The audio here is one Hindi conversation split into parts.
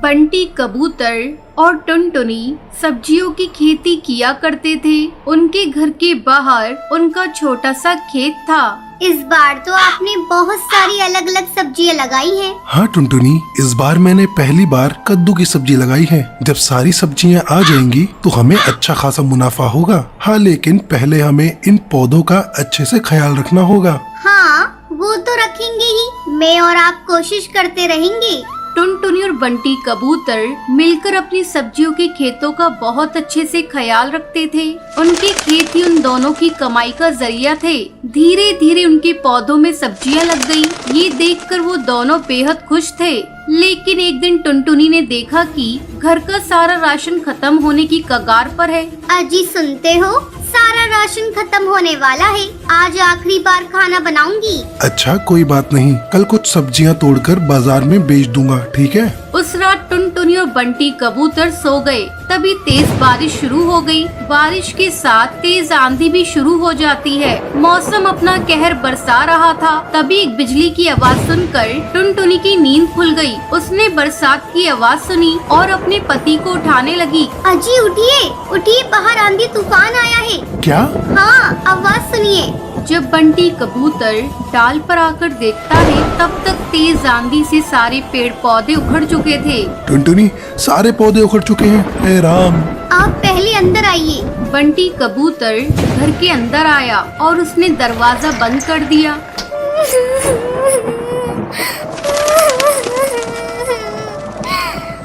बंटी कबूतर और टुनटुनी सब्जियों की खेती किया करते थे। उनके घर के बाहर उनका छोटा सा खेत था। इस बार तो आपने बहुत सारी अलग अलग सब्जियां लगाई हैं। हाँ टुनटुनी, इस बार मैंने पहली बार कद्दू की सब्जी लगाई है। जब सारी सब्जियां आ जाएंगी तो हमें अच्छा खासा मुनाफा होगा। हाँ, लेकिन पहले हमें इन पौधों का अच्छे से ख्याल रखना होगा। हाँ, वो तो रखेंगे ही। मैं और आप कोशिश करते रहेंगे। टुनटुनी और बंटी कबूतर मिलकर अपनी सब्जियों के खेतों का बहुत अच्छे से ख्याल रखते थे। उनके खेत ही उन दोनों की कमाई का जरिया थे। धीरे धीरे उनके पौधों में सब्जियां लग गई। ये देखकर वो दोनों बेहद खुश थे। लेकिन एक दिन टुनटुनी ने देखा कि घर का सारा राशन खत्म होने की कगार पर है। अजी सुनते हो, सारा राशन खत्म होने वाला है। आज आखिरी बार खाना बनाऊंगी। अच्छा, कोई बात नहीं, कल कुछ सब्जियां तोड़कर बाजार में बेच दूंगा, ठीक है? उस रात टुनटुनी और बंटी कबूतर सो गए। तभी तेज बारिश शुरू हो गई। बारिश के साथ तेज आंधी भी शुरू हो जाती है। मौसम अपना कहर बरसा रहा था। तभी एक बिजली की आवाज सुनकर टुनटुनी की नींद खुल गई। उसने बरसात की आवाज सुनी और अपने पति को उठाने लगी। अजी उठिए, उठिए, बाहर आंधी तूफान आया है। क्या? हाँ, आवाज सुनिए। जब बंटी कबूतर डाल पर आकर देखता है, तब तक तेज आंधी से सारे पेड़ पौधे उखड़ चुके थे। टुनटुनी, सारे पौधे उखड़ चुके हैं। हे राम! आप पहले अंदर आइए। बंटी कबूतर घर के अंदर आया और उसने दरवाजा बंद कर दिया।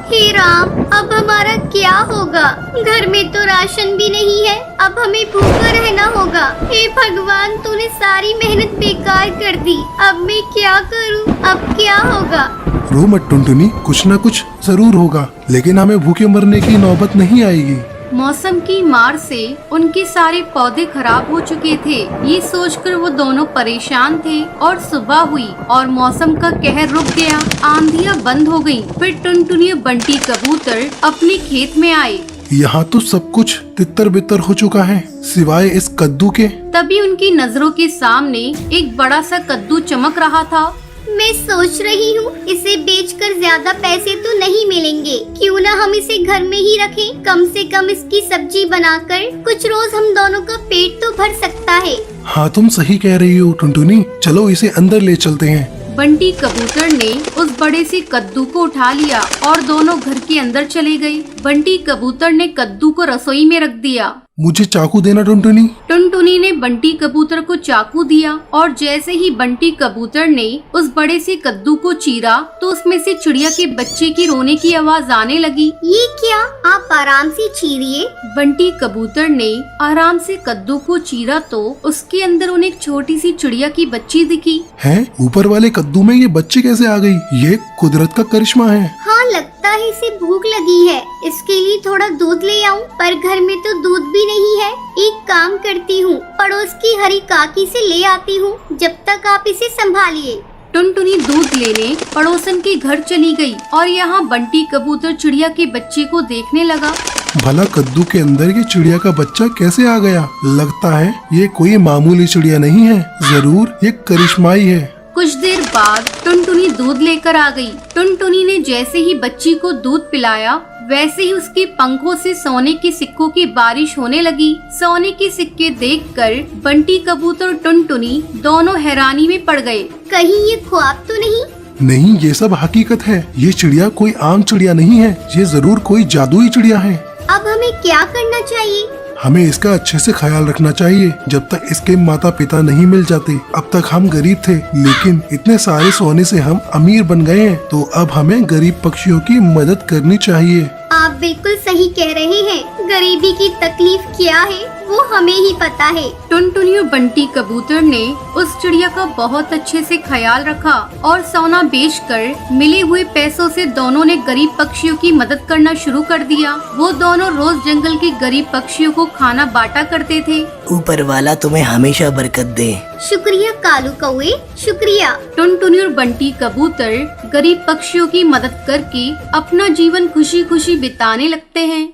हे राम, अब हमारा क्या होगा? घर में तो राशन भी नहीं है। अब हमें भूखा रहना होगा। हे भगवान, तूने सारी मेहनत बेकार कर दी। अब मैं क्या करूं? अब क्या होगा? रो मत टुनटुनी, कुछ न कुछ जरूर होगा, लेकिन हमें भूखे मरने की नौबत नहीं आएगी। मौसम की मार से उनके सारे पौधे खराब हो चुके थे। ये सोचकर वो दोनों परेशान थे और सुबह हुई और मौसम का कहर रुक गया। आंधियां बंद हो गईं। फिर टुनटुनी और बंटी कबूतर अपने खेत में आए। यहाँ तो सब कुछ तितर बितर हो चुका है, सिवाय इस कद्दू के। तभी उनकी नजरों के सामने एक बड़ा सा कद्दू चमक रहा था। मैं सोच रही हूँ, इसे बेचकर ज्यादा पैसे तो नहीं मिलेंगे। क्यों न हम इसे घर में ही रखें। कम से कम इसकी सब्जी बनाकर कुछ रोज हम दोनों का पेट तो भर सकता है। हाँ, तुम सही कह रही हो टुनटुनी, चलो इसे अंदर ले चलते हैं। बंटी कबूतर ने उस बड़े से कद्दू को उठा लिया और दोनों घर के अंदर चले गए। बंटी कबूतर ने कद्दू को रसोई में रख दिया। मुझे चाकू देना टुनटुनी। टुनटुनी ने बंटी कबूतर को चाकू दिया और जैसे ही बंटी कबूतर ने उस बड़े से कद्दू को चीरा तो उसमें से चिड़िया के बच्चे की रोने की आवाज आने लगी। ये क्या? आप आराम से चीरिए। बंटी कबूतर ने आराम से कद्दू को चीरा तो उसके अंदर उन्हें एक छोटी सी चिड़िया की बच्ची दिखी। है, ऊपर वाले कद्दू में ये बच्चे कैसे आ गई? ये कुदरत का करिश्मा है। हाँ, लगता है इसे भूख लगी है। इसके लिए थोड़ा दूध ले आऊं, पर घर में तो दूध भी नहीं है। एक काम करती हूँ, पड़ोस की हरी काकी से ले आती हूँ। जब तक आप इसे संभालिए। टुनटुनी दूध लेने पड़ोसन के घर चली गई और यहाँ बंटी कबूतर चिड़िया के बच्चे को देखने लगा। भला कद्दू के अंदर ये चिड़िया का बच्चा कैसे आ गया? लगता है ये कोई मामूली चिड़िया नहीं है, जरूर ये करिश्माई है। कुछ देर बाद टुनटुनी दूध लेकर आ गई। टुनटुनी ने जैसे ही बच्ची को दूध पिलाया, वैसे ही उसके पंखों से सोने के सिक्कों की बारिश होने लगी। सोने के सिक्के देखकर बंटी कबूतर और टुनटुनी दोनों हैरानी में पड़ गए। कहीं ये ख्वाब तो नहीं? नहीं, ये सब हकीकत है। ये चिड़िया कोई आम चिड़िया नहीं है, ये जरूर कोई जादुई चिड़िया है। अब हमें क्या करना चाहिए? हमें इसका अच्छे से ख्याल रखना चाहिए। जब तक इसके माता पिता नहीं मिल जाते, अब तक हम गरीब थे, लेकिन इतने सारे सोने से हम अमीर बन गए हैं। तो अब हमें गरीब पक्षियों की मदद करनी चाहिए। आप बिल्कुल सही कह रहे हैं। गरीबी की तकलीफ क्या है वो हमें ही पता है। टुनटुनी और बंटी कबूतर ने उस चिड़िया का बहुत अच्छे से ख्याल रखा और सोना बेचकर मिले हुए पैसों से दोनों ने गरीब पक्षियों की मदद करना शुरू कर दिया। वो दोनों रोज जंगल के गरीब पक्षियों को खाना बांटा करते थे। ऊपर वाला तुम्हें हमेशा बरकत दे। शुक्रिया कालू कौवे, शुक्रिया। टुनटुनी और बंटी कबूतर गरीब पक्षियों की मदद करके अपना जीवन खुशी खुशी बिताने लगते हैं।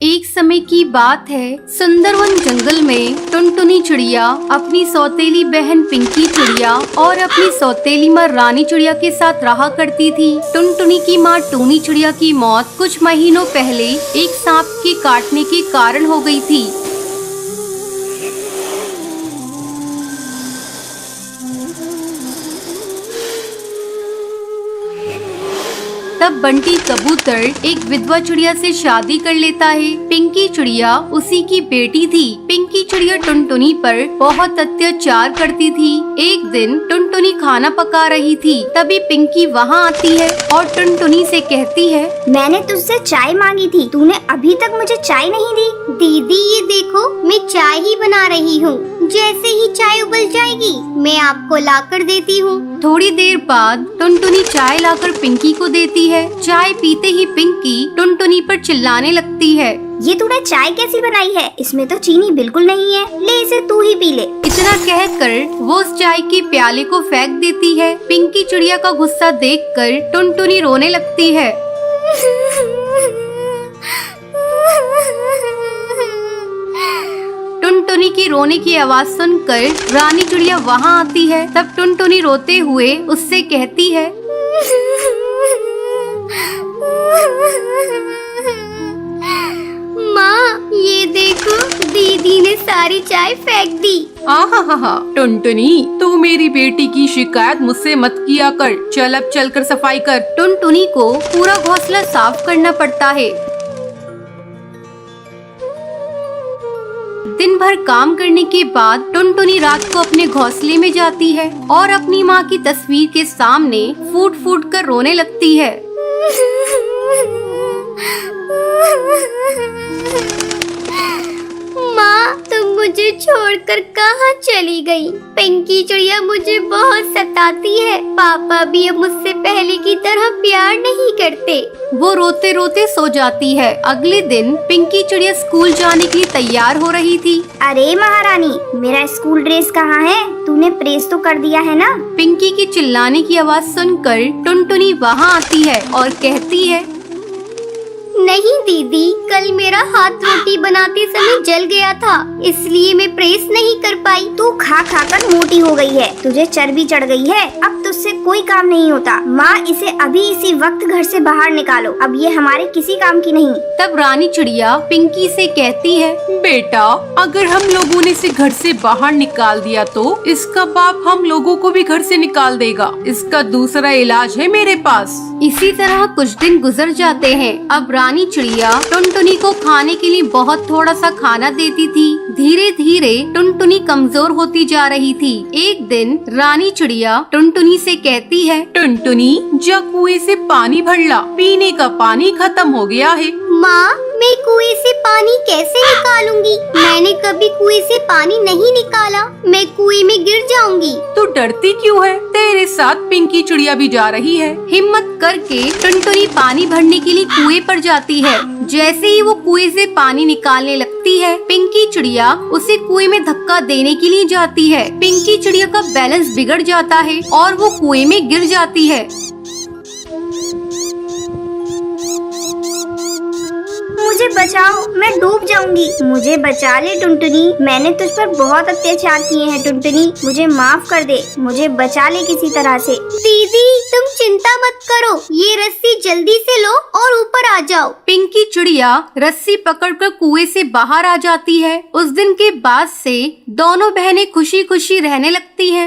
एक समय की बात है, सुंदरवन जंगल में टुनटुनी चिड़िया अपनी सौतेली बहन पिंकी चिड़िया और अपनी सौतेली माँ रानी चिड़िया के साथ रहा करती थी। टुनटुनी की माँ टूनी चिड़िया की मौत कुछ महीनों पहले एक सांप के काटने के कारण हो गई थी। तब बंटी कबूतर एक विधवा चिड़िया से शादी कर लेता है। पिंकी चिड़िया उसी की बेटी थी। पिंकी चिड़िया टुनटुनी पर बहुत अत्याचार करती थी। एक दिन टुनटुनी खाना पका रही थी, तभी पिंकी वहाँ आती है और टुनटुनी से कहती है, मैंने तुझसे चाय मांगी थी, तूने अभी तक मुझे चाय नहीं दी। दीदी ये देखो, मैं चाय ही बना रही हूँ, जैसे ही चाय उबल जाएगी मैं आपको लाकर देती हूँ। थोड़ी देर बाद टुनटुनी चाय लाकर पिंकी को देती है। चाय पीते ही पिंकी टुनटुनी पर चिल्लाने लगती है, ये तूने चाय कैसी बनाई है? इसमें तो चीनी बिल्कुल नहीं है, ले इसे तू ही पी ले। इतना कहकर वो उस चाय के प्याले को फेंक देती है। पिंकी चिड़िया का गुस्सा देखकर टुनटुनी रोने लगती है। टुनटुनी की रोने की आवाज सुनकर रानी चिड़िया वहाँ आती है। तब टुनटुनी रोते हुए उससे कहती है, माँ ये देखो, दीदी ने सारी चाय फेंक दी। आहा, टुनटुनी तू मेरी बेटी की शिकायत मुझसे मत किया कर, चल अब चल कर सफाई कर। टुनटुनी को पूरा घोंसला साफ करना पड़ता है। दिन भर काम करने के बाद टुनटुनी रात को अपने घोंसले में जाती है और अपनी माँ की तस्वीर के सामने फूट फूट कर रोने लगती है। माँ तुम मुझे छोड़कर कहाँ चली गई? पिंकी चिड़िया मुझे बहुत सताती है। पापा भी अब मुझसे पहले की तरह प्यार नहीं करते। वो रोते रोते सो जाती है। अगले दिन पिंकी चिड़िया स्कूल जाने के लिए तैयार हो रही थी। अरे महारानी, मेरा स्कूल ड्रेस कहाँ है? तूने प्रेस तो कर दिया है ना? पिंकी की चिल्लाने की आवाज सुनकर टुनटुनी वहाँ आती है और कहती है, नहीं दीदी, कल मेरा हाथ रोटी बनाते समय जल गया था, इसलिए मैं प्रेस नहीं कर पाई। तू खा खा कर मोटी हो गई है, तुझे चर्बी चढ़ गई है, अब तुझसे कोई काम नहीं होता। माँ इसे अभी इसी वक्त घर से बाहर निकालो, अब ये हमारे किसी काम की नहीं। तब रानी चिड़िया पिंकी से कहती है, बेटा अगर हम लोगों ने इसे घर से बाहर निकाल दिया तो इसका बाप हम लोगों को भी घर से निकाल देगा। इसका दूसरा इलाज है मेरे पास। इसी तरह कुछ दिन गुजर जाते हैं। अब रानी चिड़िया टुनटुनी को खाने के लिए बहुत थोड़ा सा खाना देती थी। धीरे धीरे टुनटुनी कमजोर होती जा रही थी। एक दिन रानी चिड़िया टुनटुनी से कहती है, टुनटुनी जा कुएं से पानी भर ला, पीने का पानी खत्म हो गया है। माँ मैं कुएं से पानी कैसे निकालूंगी? मैंने कभी कुएं से पानी नहीं निकाला, मैं कुएं में गिर जाऊंगी। तू डरती क्यों है? तेरे साथ पिंकी चिड़िया भी जा रही है। हिम्मत करके टुनटुनी पानी भरने के लिए कुएं पर जाती है। जैसे ही वो कुएं से पानी निकालने लगती है, पिंकी चिड़िया उसे कुएं में धक्का देने के लिए जाती है। पिंकी चिड़िया का बैलेंस बिगड़ जाता है और वो कुएं में गिर जाती है। मुझे बचाओ, मैं डूब जाऊंगी। मुझे बचा ले टुनटुनी, मैंने तुझ पर बहुत अत्याचार किए हैं टुनटुनी, मुझे माफ कर दे, मुझे बचा ले किसी तरह से। दीदी तुम चिंता मत करो, ये रस्सी जल्दी से लो और ऊपर आ जाओ। पिंकी चिड़िया रस्सी पकड़कर कुएं से बाहर आ जाती है। उस दिन के बाद से दोनों बहनें खुशी खुशी रहने लगती हैं।